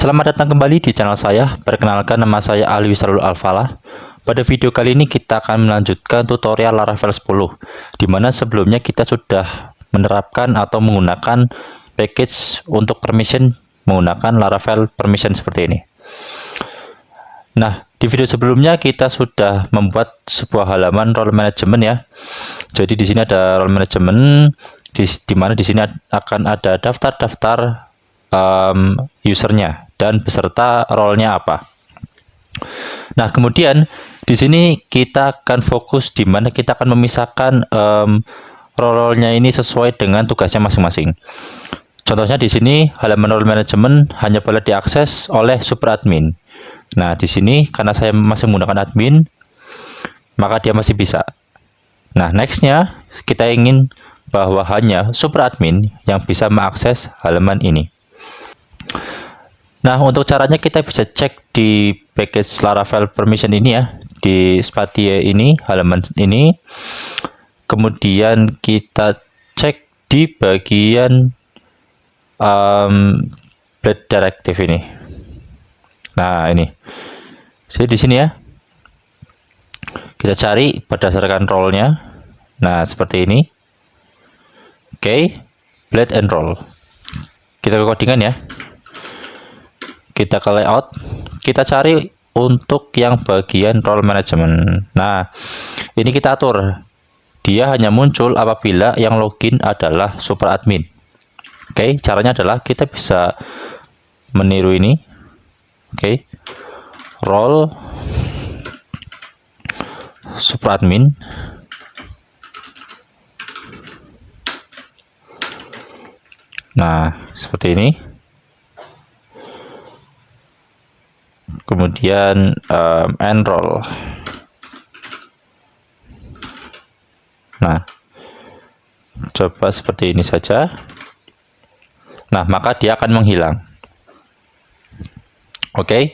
Selamat datang kembali di channel saya. Perkenalkan, nama saya Alwi Sarul Alfalah. Pada video kali ini kita akan melanjutkan tutorial Laravel 10, di mana sebelumnya kita sudah menerapkan atau menggunakan package untuk permission menggunakan Laravel permission seperti ini. Nah, di video sebelumnya kita sudah membuat sebuah halaman role management ya. Jadi di sini ada role management, di mana di sini akan ada daftar-daftar usernya dan beserta role-nya apa. Nah, kemudian di sini kita akan fokus di mana kita akan memisahkan role-nya ini sesuai dengan tugasnya masing-masing. Contohnya di sini halaman role management hanya boleh diakses oleh super admin. Nah, di sini karena saya masih menggunakan admin, maka dia masih bisa. Nah, nextnya kita ingin bahwa hanya super admin yang bisa mengakses halaman ini. Nah, untuk caranya kita bisa cek di package Laravel permission ini ya, di spatie ini, halaman ini. Kemudian kita cek di bagian blade directive ini. Nah, ini. Jadi di sini ya. Kita cari berdasarkan role-nya. Nah, seperti ini. Oke, blade and role. Kita ke codingan ya. Kita ke layout, kita cari untuk yang bagian role management. Nah, ini kita atur. Dia hanya muncul apabila yang login adalah super admin. Oke, caranya adalah kita bisa meniru ini. Oke, role super admin. Nah, seperti ini. Kemudian enroll. Nah, coba seperti ini saja. Nah, maka dia akan menghilang. Oke,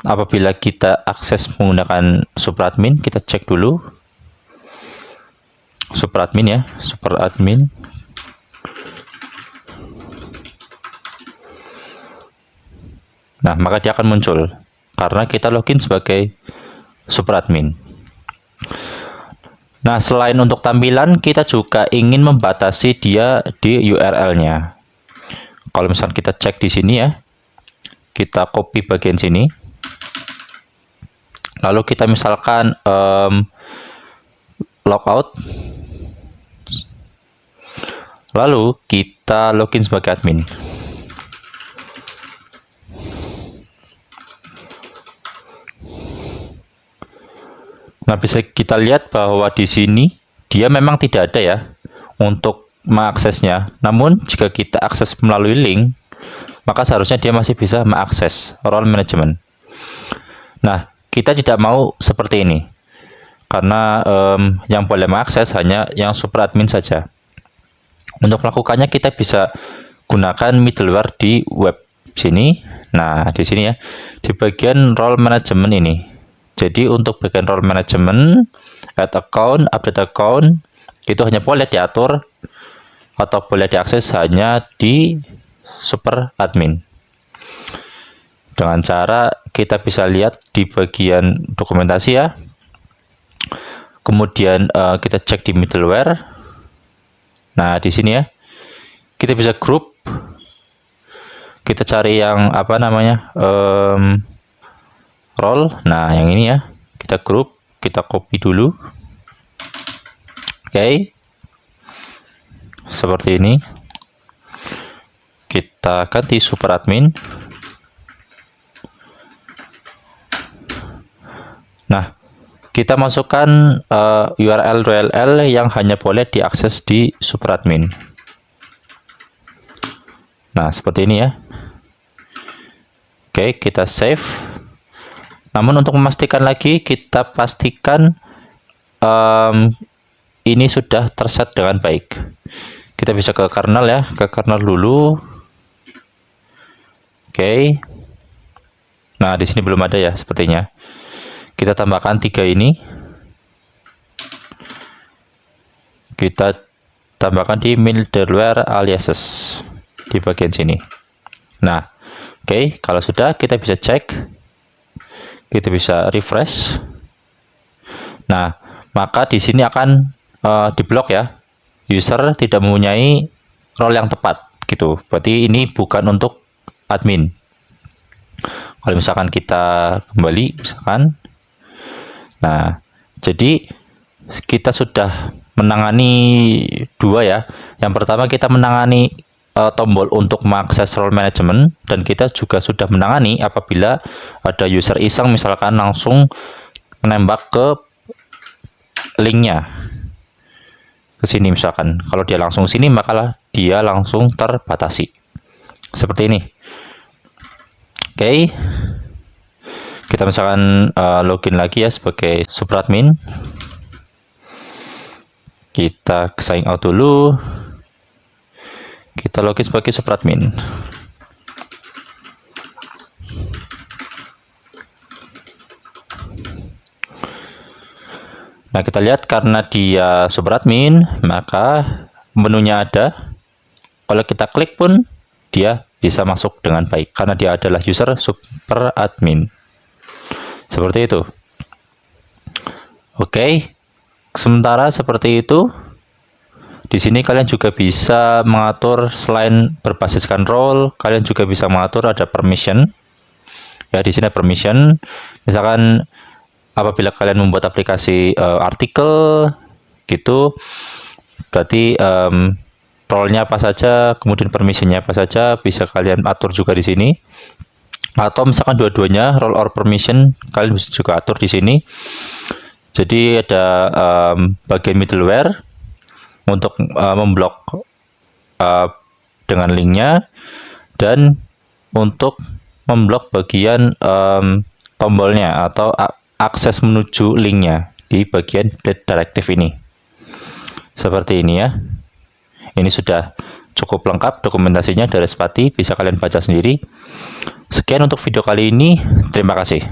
apabila kita akses menggunakan super admin, kita cek dulu super admin ya, super admin. Nah, maka dia akan muncul karena kita login sebagai super admin. Nah, selain untuk tampilan, kita juga ingin membatasi dia di URL-nya. Kalau misalnya kita cek di sini ya, kita copy bagian sini. Lalu kita misalkan logout. Lalu kita login sebagai admin. Nah, bisa kita lihat bahwa di sini dia memang tidak ada ya untuk mengaksesnya. Namun jika kita akses melalui link, maka seharusnya dia masih bisa mengakses role management. Nah, kita tidak mau seperti ini karena yang boleh mengakses hanya yang super admin saja. Untuk melakukannya kita bisa gunakan middleware di web sini. Nah, di sini ya, di bagian role management ini. Jadi untuk bagian role management, add account, update account, itu hanya boleh diatur atau boleh diakses hanya di super admin. Dengan cara kita bisa lihat di bagian dokumentasi ya. Kemudian kita cek di middleware. Nah, di sini ya, kita bisa group. Kita cari yang apa namanya? Role. Nah, yang ini ya, kita group, kita copy dulu. Oke, seperti ini. Kita ganti super admin. Nah, kita masukkan URL yang hanya boleh diakses di super admin. Nah, seperti ini ya. Oke, kita save. Namun untuk memastikan lagi, kita pastikan ini sudah terset dengan baik. Kita bisa ke kernel ya, ke kernel dulu. Oke. Nah, di sini belum ada ya sepertinya. Kita tambahkan 3 ini. Kita tambahkan di middleware aliases di bagian sini. Nah, Oke, kalau sudah kita bisa cek, kita bisa refresh. Nah, maka di sini akan diblok ya, user tidak mempunyai role yang tepat gitu. Berarti ini bukan untuk admin. Kalau misalkan kita kembali, misalkan, nah, jadi kita sudah menangani dua ya. Yang pertama kita menangani tombol untuk mengakses role management, dan kita juga sudah menangani apabila ada user iseng misalkan langsung menembak ke linknya ke sini misalkan. Kalau dia langsung sini maka dia langsung terbatasi. Seperti ini. Oke. Kita misalkan login lagi ya sebagai supradmin. Kita sign out dulu. Kita login sebagai supradmin. Nah, kita lihat karena dia supradmin, maka menunya ada. Kalau kita klik pun dia bisa masuk dengan baik karena dia adalah user super admin. Seperti itu. Oke. Sementara seperti itu. Di sini kalian juga bisa mengatur selain berbasiskan role, kalian juga bisa mengatur ada permission. Ya, di sini ada permission. Misalkan apabila kalian membuat aplikasi artikel gitu, berarti role-nya apa saja, kemudian permission-nya apa saja, bisa kalian atur juga di sini. Atau misalkan dua-duanya, role or permission, kalian bisa juga atur di sini. Jadi ada bagian middleware untuk memblok dengan linknya, dan untuk memblok bagian tombolnya atau akses menuju linknya di bagian directive ini. Seperti ini ya. Ini sudah cukup lengkap dokumentasinya dari Spati, bisa kalian baca sendiri. Sekian untuk video kali ini, terima kasih.